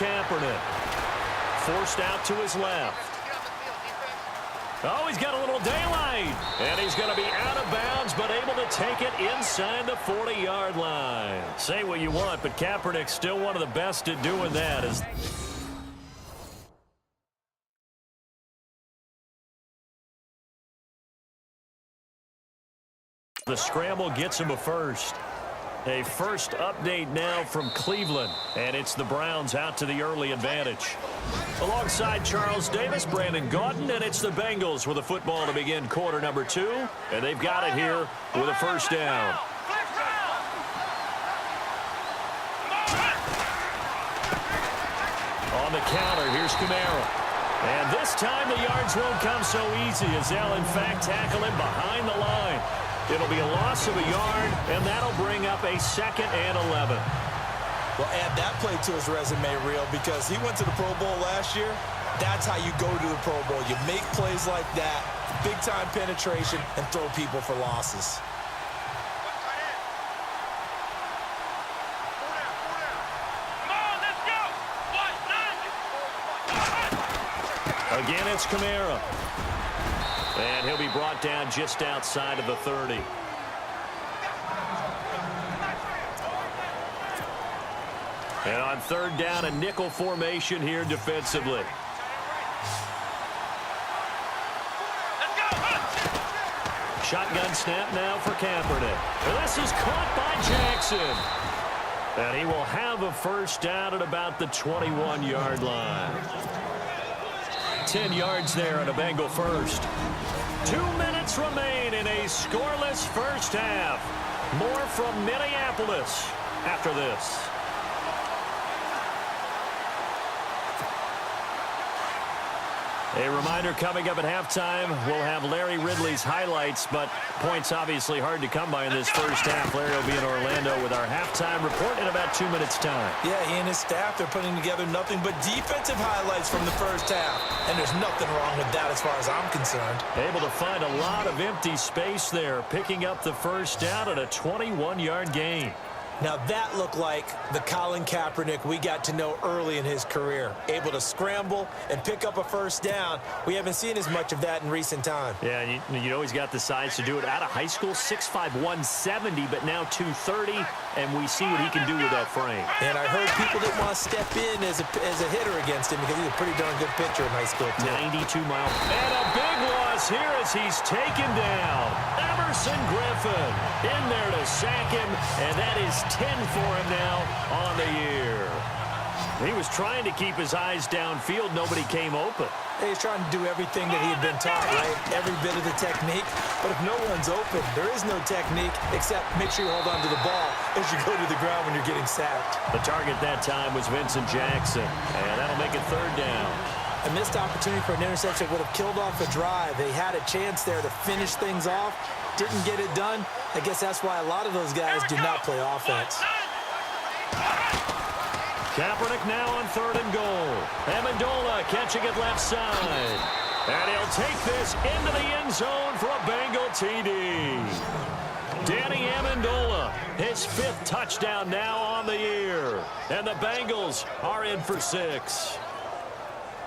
Kaepernick. Forced out to his left. Oh, he's got a little daylight. And he's going to be out of bounds, but able to take it inside the 40-yard line. Say what you want, but Kaepernick's still one of the best at doing that. The scramble gets him a first. A first update now from Cleveland, and it's the Browns out to the early advantage. Alongside Charles Davis, Brandon Gaudin, and it's the Bengals with a football to begin quarter number 2, and they've got it here with a first down. On the counter, here's Kamara. And this time the yards won't come so easy as they'll in fact tackle him behind the line. It'll be a loss of a yard, and that'll bring up a 2nd and 11. Well, add that play to his resume, Real, because he went to the Pro Bowl last year. That's how you go to the Pro Bowl. You make plays like that, big-time penetration, and throw people for losses. Again, it's Kamara. And he'll be brought down just outside of the 30. And on 3rd down, a nickel formation here defensively. Shotgun snap now for Kaepernick. And this is caught by Jackson. And he will have a first down at about the 21-yard line. 10 yards there and a Bengal first. 2 minutes remain in a scoreless first half. More from Minneapolis after this. A reminder coming up at halftime, we'll have Larry Ridley's highlights, but points obviously hard to come by in this first half. Larry will be in Orlando with our halftime report in about 2 minutes' time. Yeah, he and his staff, they're putting together nothing but defensive highlights from the first half, and there's nothing wrong with that as far as I'm concerned. Able to find a lot of empty space there, picking up the first down at a 21-yard gain. Now that looked like the Colin Kaepernick we got to know early in his career. Able to scramble and pick up a first down. We haven't seen as much of that in recent time. Yeah, and you know he's got the size to do it. Out of high school, 6'5", 170, but now 230, and we see what he can do with that frame. And I heard people didn't want to step in as a hitter against him because he's a pretty darn good pitcher in high school, too. 92 miles. And a big loss here as he's taken down. Emerson Griffin in there to sack him, and that is 10 for him now on the year. He was trying to keep his eyes downfield. Nobody came open. He's trying to do everything that he had been taught, right? Every bit of the technique. But if no one's open, there is no technique except make sure you hold on to the ball as you go to the ground when you're getting sacked. The target that time was Vincent Jackson, and that'll make it 3rd down. A missed opportunity for an interception would have killed off a drive. They had a chance there to finish things off. Didn't get it done. I guess that's why a lot of those guys do not play offense. Kaepernick now on 3rd and goal. Amendola catching it left side. And he'll take this into the end zone for a Bengal TD. Danny Amendola, his 5th touchdown now on the year. And the Bengals are in for 6.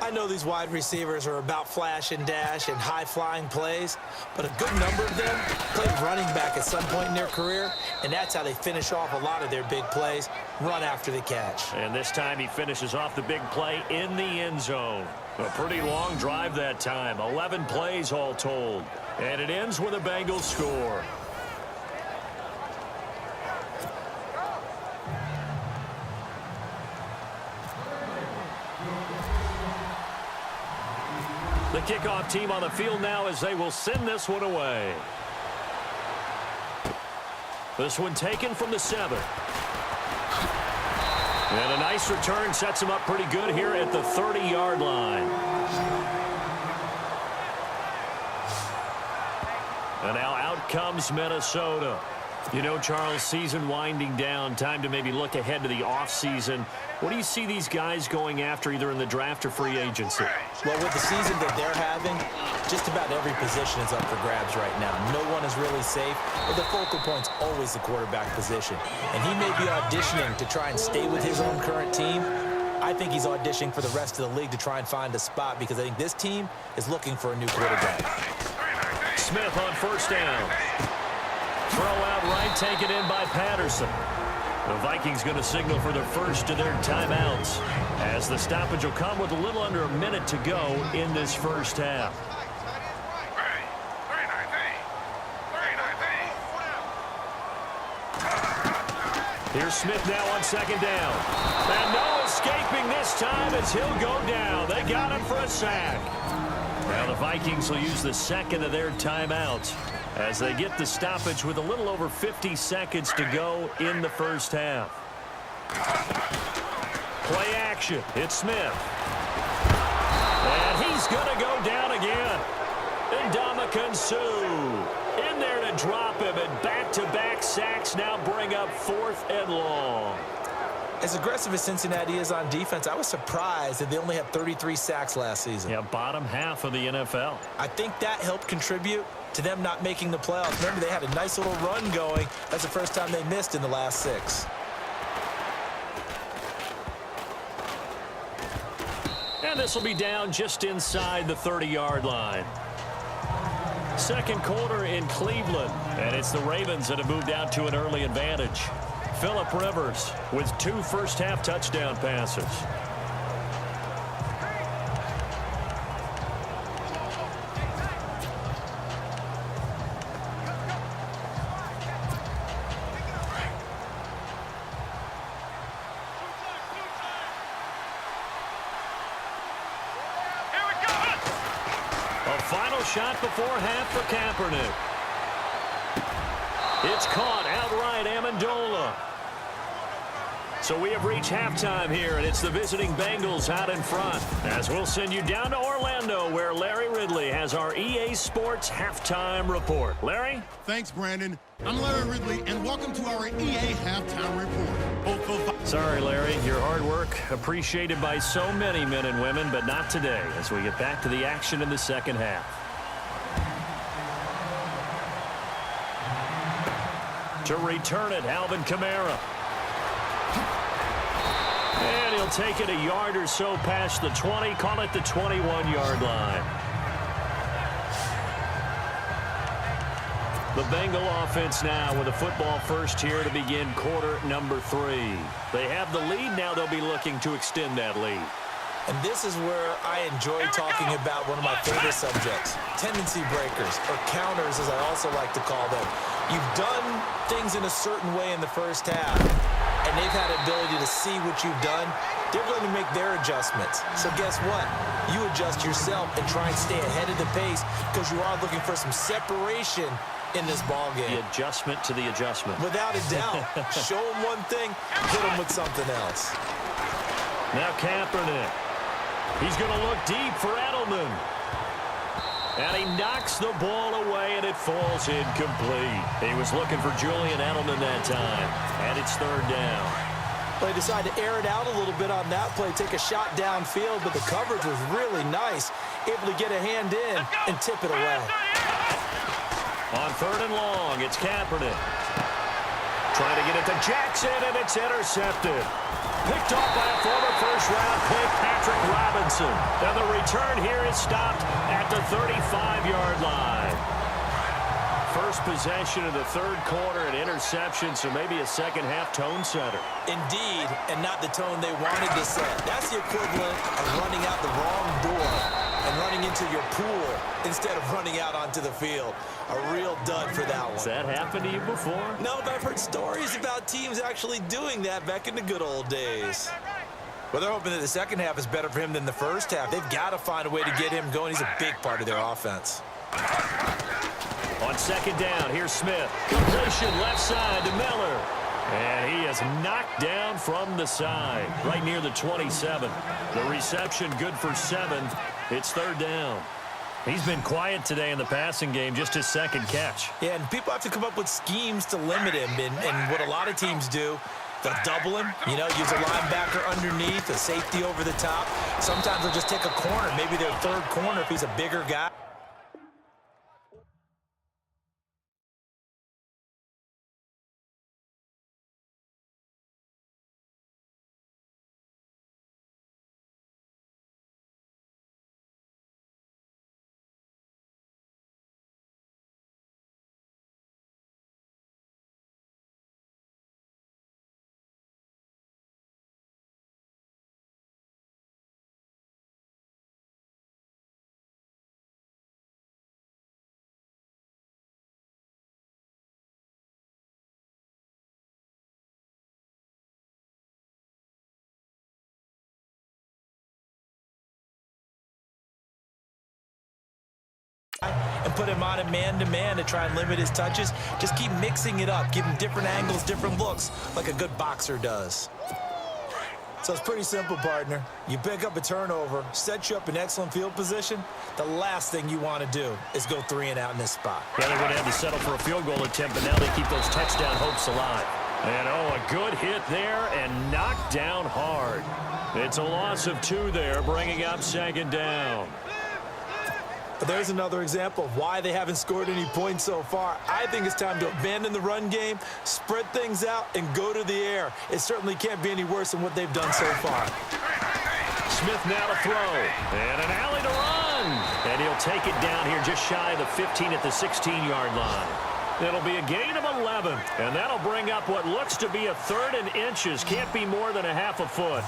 I know these wide receivers are about flash and dash and high-flying plays, but a good number of them played running back at some point in their career, and that's how they finish off a lot of their big plays, run after the catch. And this time he finishes off the big play in the end zone. A pretty long drive that time, 11 plays all told. And it ends with a Bengals score. The kickoff team on the field now as they will send this one away. This one taken from the 7. And a nice return sets him up pretty good here at the 30-yard line. And now out comes Minnesota. You know, Charles, season winding down, time to maybe look ahead to the offseason. What do you see these guys going after either in the draft or free agency? Well, with the season that they're having, just about every position is up for grabs right now. No one is really safe, but the focal point's always the quarterback position. And he may be auditioning to try and stay with his own current team, I think he's auditioning for the rest of the league to try and find a spot because I think this team is looking for a new quarterback. Smith on first down. Throw out right, taken in by Patterson. The Vikings going to signal for the first of their timeouts as the stoppage will come with a little under a minute to go in this first half. Here's Smith now on second down. And no escaping this time as he'll go down. They got him for a sack. Now the Vikings will use the second of their timeouts as they get the stoppage with a little over 50 seconds to go in the first half. Play action. It's Smith. And he's going to go down again. Ndamukong Suh in there to drop him, and back-to-back sacks now bring up 4th and long. As aggressive as Cincinnati is on defense, I was surprised that they only had 33 sacks last season. Yeah, bottom half of the NFL. I think that helped contribute to them not making the playoffs. Remember, they had a nice little run going. That's the first time they missed in the last 6. And this will be down just inside the 30-yard line. Second quarter in Cleveland, and it's the Ravens that have moved out to an early advantage. Phillip Rivers with 2 first-half touchdown passes. Final shot before half for Kaepernick. It's caught outright, Amendola. So we have reached halftime here, and it's the visiting Bengals out in front. As we'll send you down to Orlando, where Larry Ridley has our EA Sports Halftime Report. Larry? Thanks, Brandon. I'm Larry Ridley, and welcome to our EA Halftime Report. Sorry, Larry. Your hard work appreciated by so many men and women, but not today as we get back to the action in the second half. To return it, Alvin Kamara. And he'll take it a yard or so past the 20, call it the 21-yard line. The Bengal offense now with a football first here to begin quarter number 3. They have the lead. Now they'll be looking to extend that lead. And this is where I enjoy talking about one of my favorite subjects, tendency breakers, or counters as I also like to call them. You've done things in a certain way in the first half, and they've had the ability to see what you've done. They're going to make their adjustments. So guess what? You adjust yourself and try and stay ahead of the pace because you are looking for some separation in this ball game. The adjustment to the adjustment. Without a doubt. Show them one thing, hit them with something else. Now Kaepernick. He's going to look deep for Edelman. And he knocks the ball away, and it falls incomplete. He was looking for Julian Edelman that time, and it's 3rd down. They decided to air it out a little bit on that play, take a shot downfield, but the coverage was really nice, able to get a hand in and tip it away. On 3rd and long, it's Kaepernick. Trying to get it to Jackson, and it's intercepted. Picked off by a former first-round pick, Patrick Robinson. And the return here is stopped at the 35-yard line. First possession of the 3rd quarter, an interception, so maybe a second-half tone setter. Indeed, and not the tone they wanted to set. That's the equivalent of running out the wrong door and running into your pool instead of running out onto the field. A real dud for that one. Has that happened to you before? No, but I've heard stories about teams actually doing that back in the good old days. Well, they're hoping that the second half is better for him than the first half. They've got to find a way to get him going. He's a big part of their offense. On 2nd down, here's Smith. Completion left side to Miller. And he is knocked down from the side, right near the 27. The reception good for 7. It's 3rd down. He's been quiet today in the passing game, just his 2nd catch. Yeah, and people have to come up with schemes to limit him. And what a lot of teams do, they'll double him, use a linebacker underneath, a safety over the top. Sometimes they'll just take a corner, maybe their 3rd corner if he's a bigger guy. and put him on it man-to-man to try and limit his touches. Just keep mixing it up, give him different angles, different looks, like a good boxer does. So it's pretty simple, partner. You pick up a turnover, set you up in excellent field position. The last thing you want to do is go 3 and out in this spot. Yeah, they would have to settle for a field goal attempt, but now they keep those touchdown hopes alive. And, a good hit there and knocked down hard. It's a loss of 2 there, bringing up 2nd down. But there's another example of why they haven't scored any points so far. I think it's time to abandon the run game, spread things out, and go to the air. It certainly can't be any worse than what they've done so far. Smith now to throw. And an alley to run. And he'll take it down here just shy of the 15 at the 16-yard line. It'll be a gain of 11. And that'll bring up what looks to be a 3rd and inches. Can't be more than a half a foot.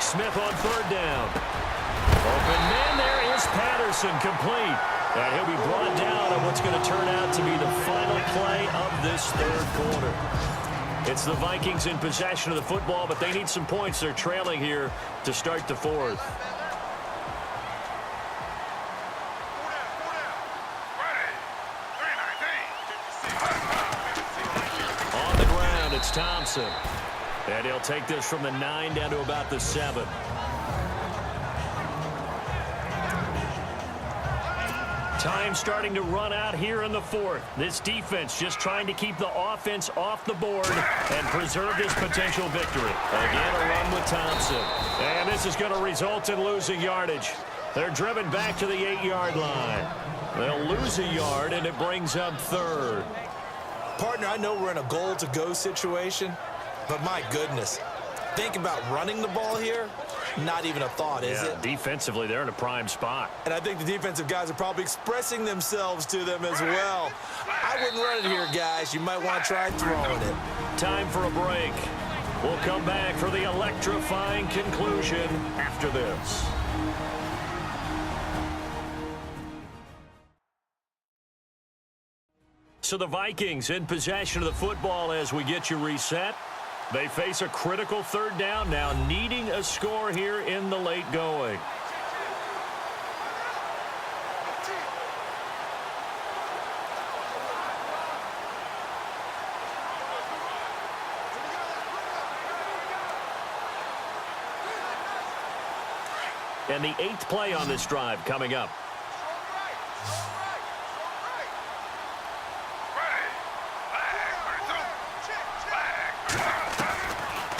Smith on 3rd down. Open man, there is Patterson, complete. And he'll be brought down on what's going to turn out to be the final play of this 3rd quarter. It's the Vikings in possession of the football, but they need some points. They're trailing here to start the 4th. On the ground, it's Thompson. And he'll take this from the 9 down to about the 7. Time starting to run out here in the 4th. This defense just trying to keep the offense off the board and preserve this potential victory. Again, a run with Thompson. And this is going to result in losing yardage. They're driven back to the 8-yard line. They'll lose a yard, and it brings up 3rd. Partner, I know we're in a goal-to-go situation, but my goodness, think about running the ball here. Not even a thought, is it? Defensively, they're in a prime spot. And I think the defensive guys are probably expressing themselves to them as well. I wouldn't run it here, guys. You might want to try throwing it. Time for a break. We'll come back for the electrifying conclusion after this. So the Vikings in possession of the football as we get you reset. They face a critical 3rd down now, needing a score here in the late going. And the 8th play on this drive coming up.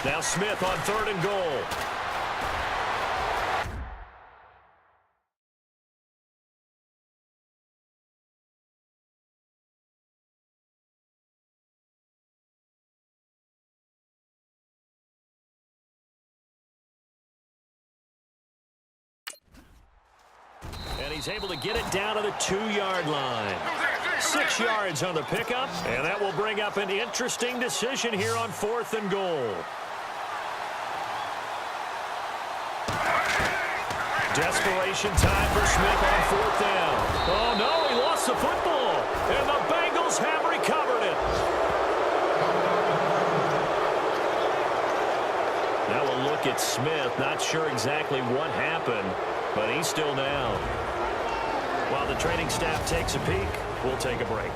Now Smith on 3rd and goal. And he's able to get it down to the 2-yard line. 6 yards on the pickup, and that will bring up an interesting decision here on 4th and goal. Desperation time for Smith on 4th down. Oh, no, he lost the football. And the Bengals have recovered it. Now we'll look at Smith. Not sure exactly what happened, but he's still down. While the training staff takes a peek, we'll take a break.